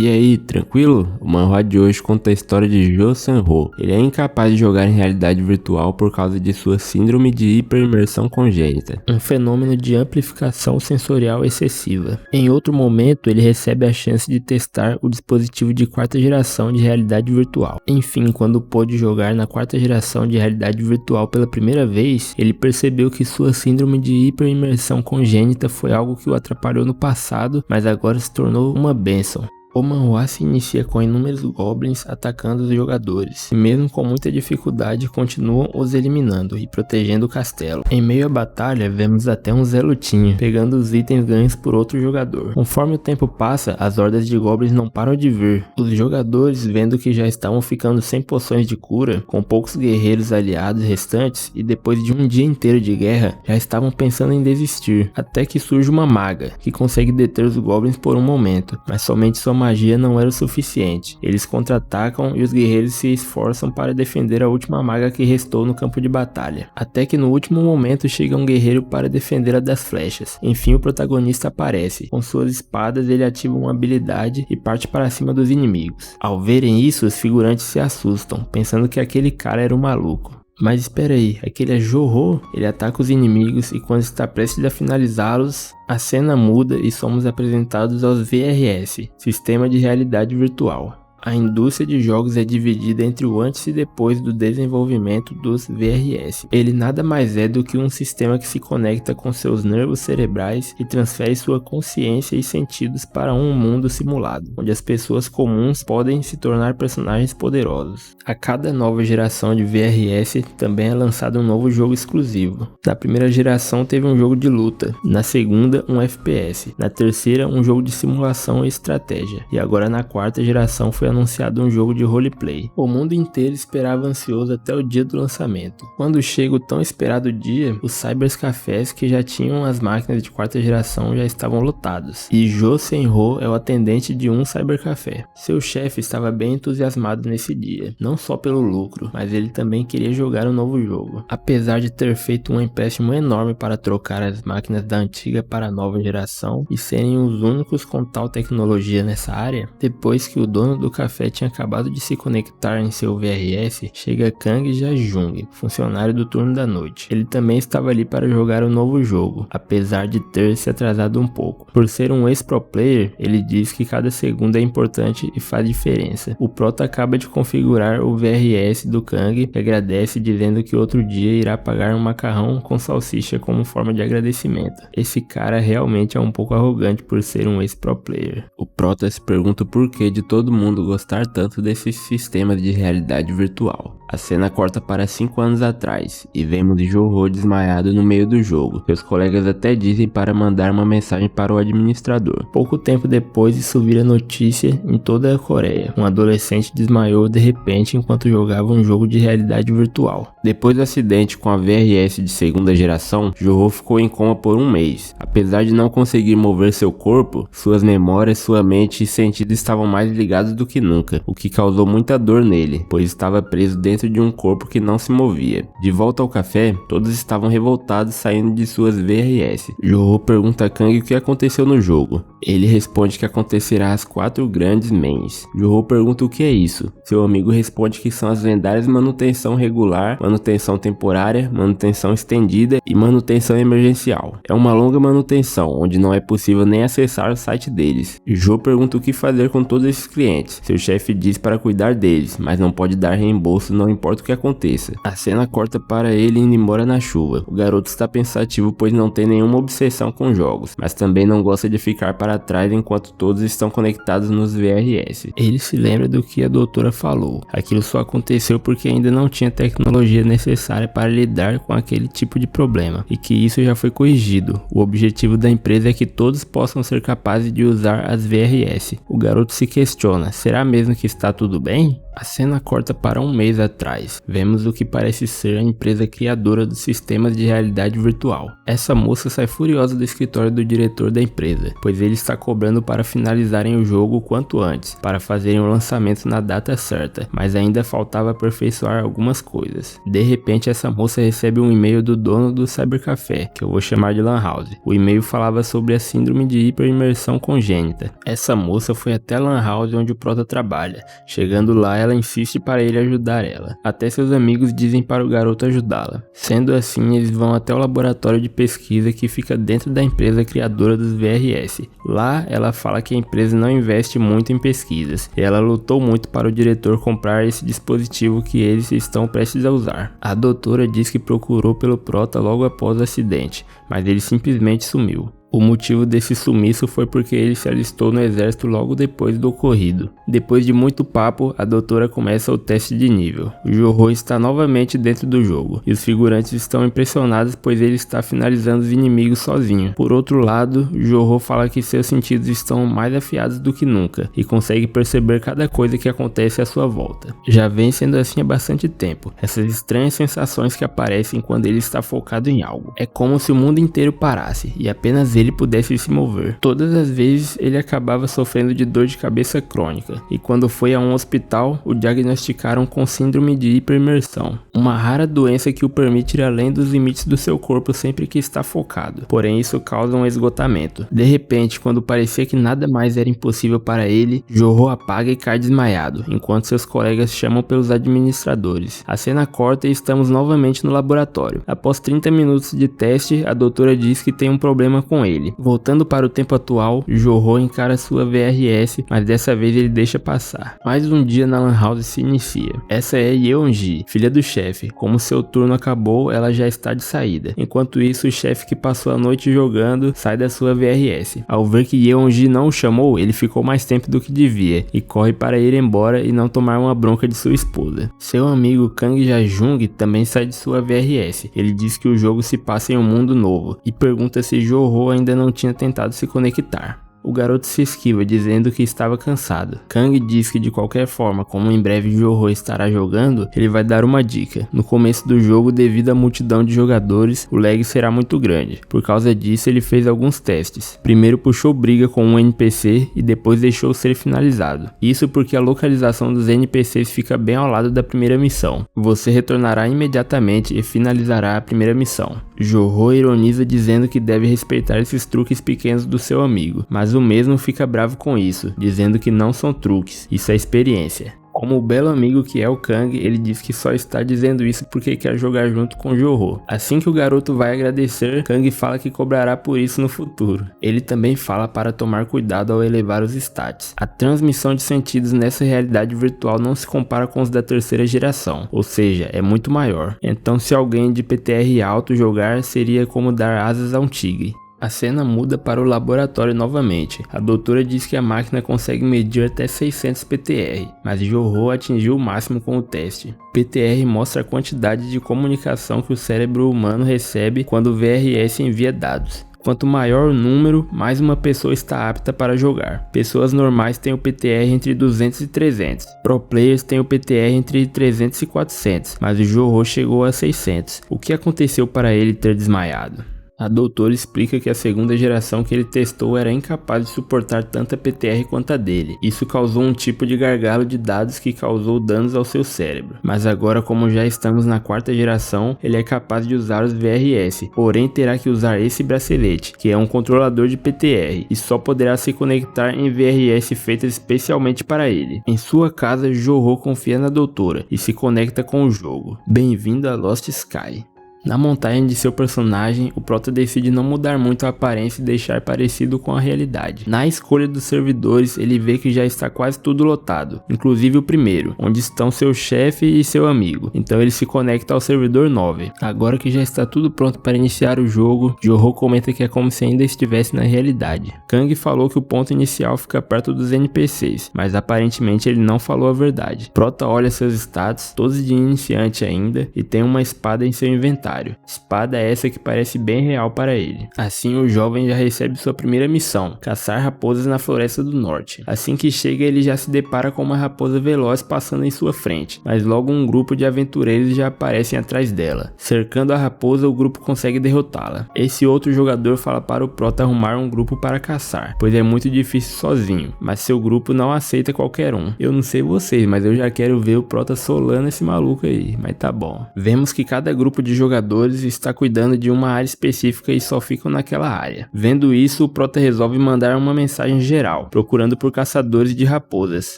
E aí, tranquilo? O manhwa de hoje conta a história de Jo San-ho. Ele é incapaz de jogar em realidade virtual por causa de sua síndrome de hiperimersão congênita, um fenômeno de amplificação sensorial excessiva. Em outro momento, ele recebe a chance de testar o dispositivo de quarta geração de realidade virtual. Enfim, quando pôde jogar na quarta geração de realidade virtual pela primeira vez, ele percebeu que sua síndrome de hiperimersão congênita foi algo que o atrapalhou no passado, mas agora se tornou uma bênção. O manhwa se inicia com inúmeros goblins atacando os jogadores, e mesmo com muita dificuldade continuam os eliminando e protegendo o castelo. Em meio à batalha, vemos até um Zé Lutinha pegando os itens ganhos por outro jogador. Conforme o tempo passa, as hordas de goblins não param de vir. Os jogadores, vendo que já estavam ficando sem poções de cura, com poucos guerreiros aliados restantes, e depois de um dia inteiro de guerra, já estavam pensando em desistir, até que surge uma maga, que consegue deter os goblins por um momento, mas somente sua magia não era o suficiente. Eles contra-atacam e os guerreiros se esforçam para defender a última maga que restou no campo de batalha. Até que no último momento chega um guerreiro para defender a das flechas. Enfim, o protagonista aparece. Com suas espadas ele ativa uma habilidade e parte para cima dos inimigos. Ao verem isso, os figurantes se assustam, pensando que aquele cara era um maluco. Mas espera aí, aquele é Jo-ho? Ele ataca os inimigos e quando está prestes a finalizá-los, a cena muda e somos apresentados aos VRS, Sistema de Realidade Virtual. A indústria de jogos é dividida entre o antes e depois do desenvolvimento dos VRS. Ele nada mais é do que um sistema que se conecta com seus nervos cerebrais e transfere sua consciência e sentidos para um mundo simulado, onde as pessoas comuns podem se tornar personagens poderosos. A cada nova geração de VRS também é lançado um novo jogo exclusivo. Na primeira geração teve um jogo de luta, na segunda um FPS, na terceira um jogo de simulação e estratégia, e agora na quarta geração foi anunciado um jogo de roleplay. O mundo inteiro esperava ansioso até o dia do lançamento. Quando chega o tão esperado dia, os cybercafés que já tinham as máquinas de quarta geração já estavam lotados, e Jo San-ho é o atendente de um cybercafé. Seu chefe estava bem entusiasmado nesse dia, não só pelo lucro, mas ele também queria jogar um novo jogo. Apesar de ter feito um empréstimo enorme para trocar as máquinas da antiga para a nova geração e serem os únicos com tal tecnologia nessa área, depois que o dono do café tinha acabado de se conectar em seu VRS, chega Kang Ja-jung, funcionário do turno da noite. Ele também estava ali para jogar o novo jogo, apesar de ter se atrasado um pouco. Por ser um ex-pro player, ele diz que cada segundo é importante e faz diferença. O prota acaba de configurar o VRS do Kang e agradece dizendo que outro dia irá pagar um macarrão com salsicha como forma de agradecimento. Esse cara realmente é um pouco arrogante por ser um ex-pro player. O prota se pergunta o porquê de todo mundo gostar tanto desses sistemas de realidade virtual. A cena corta para 5 anos atrás e vemos Jo-ho desmaiado no meio do jogo. Seus colegas até dizem para mandar uma mensagem para o administrador. Pouco tempo depois isso vira notícia em toda a Coreia. Um adolescente desmaiou de repente enquanto jogava um jogo de realidade virtual. Depois do acidente com a VRS de segunda geração, Jo-ho ficou em coma por um mês. Apesar de não conseguir mover seu corpo, suas memórias, sua mente e sentidos estavam mais ligados do que nunca, o que causou muita dor nele, pois estava preso dentro de um corpo que não se movia. De volta ao café, todos estavam revoltados saindo de suas VRS. Jo-ho pergunta a Kang o que aconteceu no jogo. Ele responde que acontecerá as 4 grandes mains. Jo-ho pergunta o que é isso. Seu amigo responde que são as lendárias manutenção regular, manutenção temporária, manutenção estendida e manutenção emergencial. É uma longa manutenção, onde não é possível nem acessar o site deles. Jo pergunta o que fazer com todos esses clientes. Seu chefe diz para cuidar deles, mas não pode dar reembolso não importa o que aconteça. A cena corta para ele indo embora na chuva. O garoto está pensativo pois não tem nenhuma obsessão com jogos, mas também não gosta de ficar para trás enquanto todos estão conectados nos VRS. Ele se lembra do que a doutora falou. Aquilo só aconteceu porque ainda não tinha tecnologia necessária para lidar com aquele tipo de problema, e que isso já foi corrigido. O objetivo da empresa é que todos possam ser capazes de usar as VRS. O garoto se questiona, será mesmo que está tudo bem? A cena corta para um mês atrás atrás. Vemos o que parece ser a empresa criadora dos sistemas de realidade virtual. Essa moça sai furiosa do escritório do diretor da empresa, pois ele está cobrando para finalizarem o jogo o quanto antes, para fazerem o lançamento na data certa, mas ainda faltava aperfeiçoar algumas coisas. De repente, essa moça recebe um e-mail do dono do cybercafé, que eu vou chamar de Lan House. O e-mail falava sobre a síndrome de hiperimersão congênita. Essa moça foi até a Lan House onde o Prota trabalha. Chegando lá, ela insiste para ele ajudar ela. Até seus amigos dizem para o garoto ajudá-la. Sendo assim, eles vão até o laboratório de pesquisa que fica dentro da empresa criadora dos VRS. Lá, ela fala que a empresa não investe muito em pesquisas, e ela lutou muito para o diretor comprar esse dispositivo que eles estão prestes a usar. A doutora diz que procurou pelo Prota logo após o acidente, mas ele simplesmente sumiu. O motivo desse sumiço foi porque ele se alistou no exército logo depois do ocorrido. Depois de muito papo, a doutora começa o teste de nível. O Jorro está novamente dentro do jogo, e os figurantes estão impressionados pois ele está finalizando os inimigos sozinho. Por outro lado, Jorro fala que seus sentidos estão mais afiados do que nunca, e consegue perceber cada coisa que acontece à sua volta. Já vem sendo assim há bastante tempo, essas estranhas sensações que aparecem quando ele está focado em algo. É como se o mundo inteiro parasse, e apenas ele pudesse se mover. Todas as vezes ele acabava sofrendo de dor de cabeça crônica, e quando foi a um hospital, o diagnosticaram com síndrome de hiperimersão, uma rara doença que o permite ir além dos limites do seu corpo sempre que está focado, porém isso causa um esgotamento. De repente, quando parecia que nada mais era impossível para ele, Jorro apaga e cai desmaiado, enquanto seus colegas chamam pelos administradores. A cena corta e estamos novamente no laboratório. Após 30 minutos de teste, a doutora diz que tem um problema com ele. Voltando para o tempo atual, Jorro encara sua VRS, mas dessa vez ele deixa passar. Mais um dia na Lan House se inicia. Essa é Yeonji, filha do chefe. Como seu turno acabou, ela já está de saída. Enquanto isso, o chefe que passou a noite jogando sai da sua VRS. Ao ver que Yeonji não o chamou, ele ficou mais tempo do que devia e corre para ir embora e não tomar uma bronca de sua esposa. Seu amigo Kang Ja-jung também sai de sua VRS. Ele diz que o jogo se passa em um mundo novo e pergunta se Jorro ainda não tinha tentado se conectar. O garoto se esquiva, dizendo que estava cansado. Kang diz que de qualquer forma, como em breve Jorro estará jogando, ele vai dar uma dica. No começo do jogo, devido à multidão de jogadores, o lag será muito grande. Por causa disso, ele fez alguns testes. Primeiro puxou briga com um NPC e depois deixou ser finalizado. Isso porque a localização dos NPCs fica bem ao lado da primeira missão. Você retornará imediatamente e finalizará a primeira missão. Jorro ironiza dizendo que deve respeitar esses truques pequenos do seu amigo, mas o mesmo fica bravo com isso, dizendo que não são truques, isso é experiência. Como o belo amigo que é o Kang, ele diz que só está dizendo isso porque quer jogar junto com Jorro. Assim que o garoto vai agradecer, Kang fala que cobrará por isso no futuro. Ele também fala para tomar cuidado ao elevar os stats. A transmissão de sentidos nessa realidade virtual não se compara com os da terceira geração, ou seja, é muito maior. Então se alguém de PTR alto jogar, seria como dar asas a um tigre. A cena muda para o laboratório novamente. A doutora diz que a máquina consegue medir até 600 PTR, mas Jorro atingiu o máximo com o teste. PTR mostra a quantidade de comunicação que o cérebro humano recebe quando o VRS envia dados. Quanto maior o número, mais uma pessoa está apta para jogar. Pessoas normais têm o PTR entre 200 e 300. Pro players têm o PTR entre 300 e 400, mas o Jorro chegou a 600. O que aconteceu para ele ter desmaiado? A doutora explica que a segunda geração que ele testou era incapaz de suportar tanta PTR quanto a dele. Isso causou um tipo de gargalo de dados que causou danos ao seu cérebro. Mas agora, como já estamos na quarta geração, ele é capaz de usar os VRS, porém terá que usar esse bracelete, que é um controlador de PTR, e só poderá se conectar em VRS feitas especialmente para ele. Em sua casa, Jorro confia na doutora e se conecta com o jogo. Bem-vindo a Lost Sky. Na montagem de seu personagem, o Prota decide não mudar muito a aparência e deixar parecido com a realidade. Na escolha dos servidores, ele vê que já está quase tudo lotado, inclusive o primeiro, onde estão seu chefe e seu amigo, então ele se conecta ao servidor 9. Agora que já está tudo pronto para iniciar o jogo, Jorro comenta que é como se ainda estivesse na realidade. Kang falou que o ponto inicial fica perto dos NPCs, mas aparentemente ele não falou a verdade. Prota olha seus status, todos de iniciante ainda, e tem uma espada em seu inventário. adversário. Espada essa que parece bem real para ele. Assim o jovem já recebe sua primeira missão, caçar raposas na floresta do norte. Assim que chega ele já se depara com uma raposa veloz passando em sua frente, mas logo um grupo de aventureiros já aparecem atrás dela. Cercando a raposa, o grupo consegue derrotá-la. Esse outro jogador fala para o prota arrumar um grupo para caçar, pois é muito difícil sozinho, mas seu grupo não aceita qualquer um. Eu não sei vocês, mas eu já quero ver o prota solando esse maluco aí, mas tá bom. Vemos que cada grupo de jogadores está cuidando de uma área específica e só ficam naquela área. Vendo isso, o prota resolve mandar uma mensagem geral, procurando por caçadores de raposas.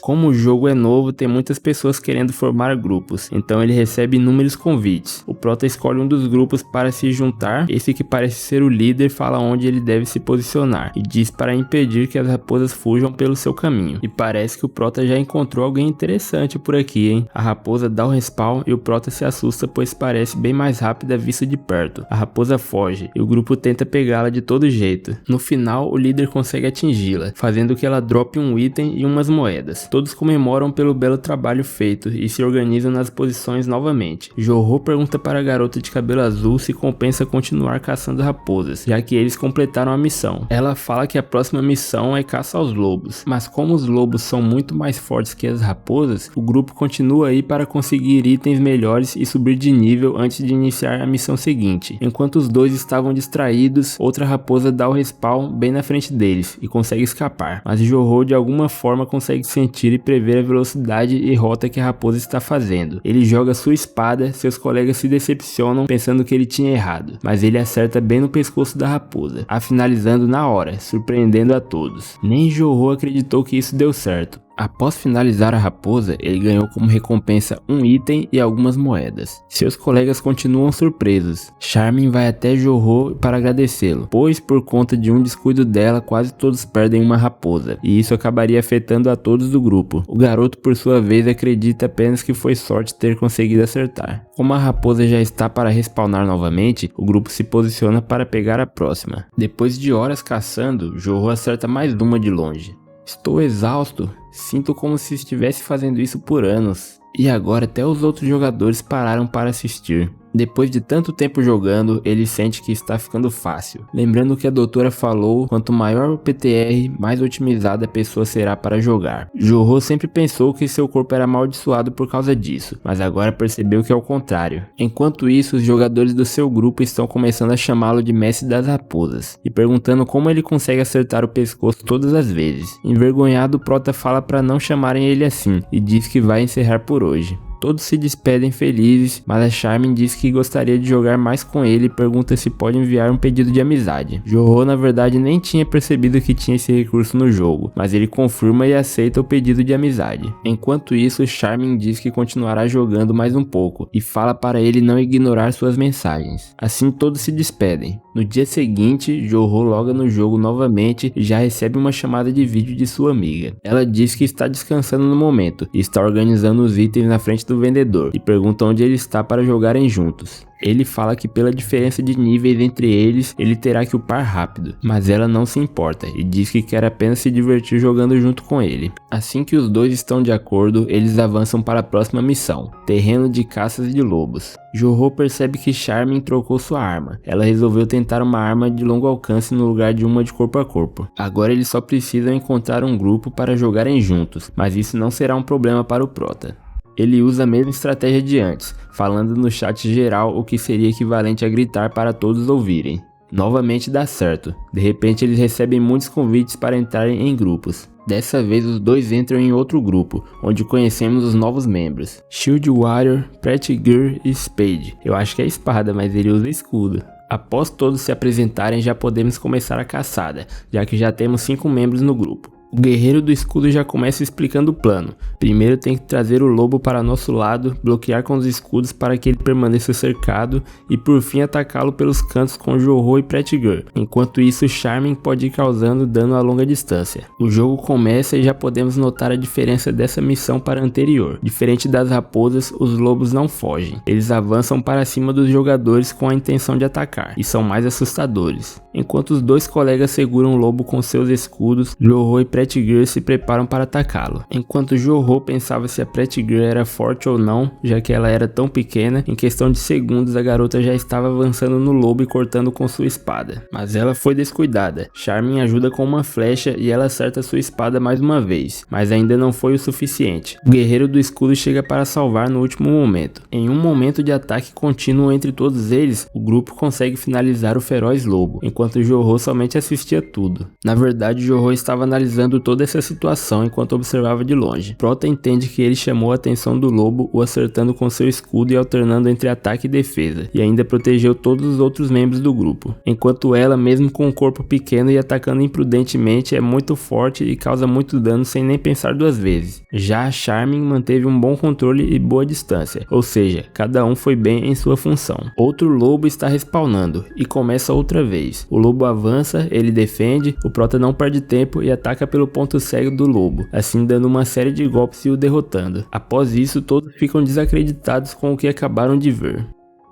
Como o jogo é novo, tem muitas pessoas querendo formar grupos, então ele recebe inúmeros convites. O prota escolhe um dos grupos para se juntar. Esse que parece ser o líder fala onde ele deve se posicionar e diz para impedir que as raposas fujam pelo seu caminho. E parece que o prota já encontrou alguém interessante por aqui, hein? A raposa dá o respawn e o prota se assusta, pois parece bem mais rápida vista de perto. A raposa foge e o grupo tenta pegá-la de todo jeito. No final, o líder consegue atingi-la, fazendo que ela drope um item e umas moedas. Todos comemoram pelo belo trabalho feito e se organizam nas posições novamente. Jorro pergunta para a garota de cabelo azul se compensa continuar caçando raposas, já que eles completaram a missão. Ela fala que a próxima missão é caça aos lobos, mas como os lobos são muito mais fortes que as raposas, o grupo continua aí para conseguir itens melhores e subir de nível antes de iniciar a missão seguinte. Enquanto os dois estavam distraídos, outra raposa dá o respawn bem na frente deles e consegue escapar, mas Jorro de alguma forma consegue sentir e prever a velocidade e rota que a raposa está fazendo. Ele joga sua espada, seus colegas se decepcionam pensando que ele tinha errado, mas ele acerta bem no pescoço da raposa, a finalizando na hora, surpreendendo a todos. Nem Jorro acreditou que isso deu certo. Após finalizar a raposa, ele ganhou como recompensa um item e algumas moedas. Seus colegas continuam surpresos. Charmin vai até Jorro para agradecê-lo, pois por conta de um descuido dela, quase todos perdem uma raposa, e isso acabaria afetando a todos do grupo. O garoto, por sua vez, acredita apenas que foi sorte ter conseguido acertar. Como a raposa já está para respawnar novamente, o grupo se posiciona para pegar a próxima. Depois de horas caçando, Jorro acerta mais uma de longe. Estou exausto, sinto como se estivesse fazendo isso por anos. E agora até os outros jogadores pararam para assistir. Depois de tanto tempo jogando, ele sente que está ficando fácil. Lembrando que a doutora falou, quanto maior o PTR, mais otimizada a pessoa será para jogar. Jorro sempre pensou que seu corpo era amaldiçoado por causa disso, mas agora percebeu que é o contrário. Enquanto isso, os jogadores do seu grupo estão começando a chamá-lo de mestre das raposas, e perguntando como ele consegue acertar o pescoço todas as vezes. Envergonhado, o prota fala para não chamarem ele assim, e diz que vai encerrar por hoje. Todos se despedem felizes, mas a Charmin diz que gostaria de jogar mais com ele e pergunta se pode enviar um pedido de amizade. Jorro na verdade nem tinha percebido que tinha esse recurso no jogo, mas ele confirma e aceita o pedido de amizade. Enquanto isso, Charmin diz que continuará jogando mais um pouco e fala para ele não ignorar suas mensagens. Assim todos se despedem. No dia seguinte, Jorro loga no jogo novamente e já recebe uma chamada de vídeo de sua amiga. Ela diz que está descansando no momento e está organizando os itens na frente do vendedor e pergunta onde ele está para jogarem juntos. Ele fala que pela diferença de níveis entre eles, ele terá que upar rápido, mas ela não se importa e diz que quer apenas se divertir jogando junto com ele. Assim que os dois estão de acordo, eles avançam para a próxima missão, terreno de caças de lobos. Jorro percebe que Charmin trocou sua arma. Ela resolveu tentar uma arma de longo alcance no lugar de uma de corpo a corpo. Agora eles só precisam encontrar um grupo para jogarem juntos, mas isso não será um problema para o prota. Ele usa a mesma estratégia de antes, falando no chat geral o que seria equivalente a gritar para todos ouvirem. Novamente dá certo, de repente eles recebem muitos convites para entrarem em grupos. Dessa vez os dois entram em outro grupo, onde conhecemos os novos membros. Shield Warrior, Pretty Girl e Spade. Eu acho que é espada, mas ele usa escudo. Após todos se apresentarem já podemos começar a caçada, já que já temos 5 membros no grupo. O guerreiro do escudo já começa explicando o plano. Primeiro tem que trazer o lobo para nosso lado, bloquear com os escudos para que ele permaneça cercado e por fim atacá-lo pelos cantos com Jorro e Pretty Girl. Enquanto isso, Charmin pode ir causando dano a longa distância. O jogo começa e já podemos notar a diferença dessa missão para a anterior. Diferente das raposas, os lobos não fogem. Eles avançam para cima dos jogadores com a intenção de atacar e são mais assustadores. Enquanto os dois colegas seguram o lobo com seus escudos, Jorro e Pretty Pretty Girl se preparam para atacá-lo. Enquanto Jorro pensava se a Pretty Girl era forte ou não, já que ela era tão pequena, em questão de segundos a garota já estava avançando no lobo e cortando com sua espada. Mas ela foi descuidada. Charming ajuda com uma flecha e ela acerta sua espada mais uma vez, mas ainda não foi o suficiente. O guerreiro do escudo chega para salvar no último momento. Em um momento de ataque contínuo entre todos eles, o grupo consegue finalizar o feroz lobo, enquanto Jorro somente assistia tudo. Na verdade, Jorro estava analisando toda essa situação enquanto observava de longe. Prota entende que ele chamou a atenção do lobo, o acertando com seu escudo e alternando entre ataque e defesa, e ainda protegeu todos os outros membros do grupo, enquanto ela, mesmo com um corpo pequeno e atacando imprudentemente, é muito forte e causa muito dano sem nem pensar duas vezes. Já a Charming manteve um bom controle e boa distância, ou seja, cada um foi bem em sua função. Outro lobo está respawnando e começa outra vez. O lobo avança, ele defende, o prota não perde tempo e ataca pelo ponto cego do lobo, assim dando uma série de golpes e o derrotando. Após isso, todos ficam desacreditados com o que acabaram de ver.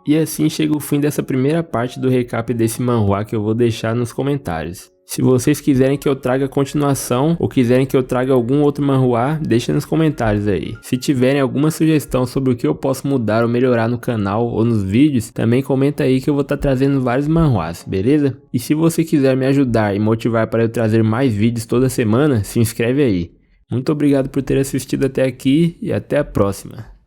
E assim chega o fim dessa primeira parte do recap desse manhwa que eu vou deixar nos comentários. Se vocês quiserem que eu traga continuação ou quiserem que eu traga algum outro manhwa, deixa nos comentários aí. Se tiverem alguma sugestão sobre o que eu posso mudar ou melhorar no canal ou nos vídeos, também comenta aí que eu vou estar trazendo vários manhwas, beleza? E se você quiser me ajudar e motivar para eu trazer mais vídeos toda semana, se inscreve aí. Muito obrigado por ter assistido até aqui e até a próxima.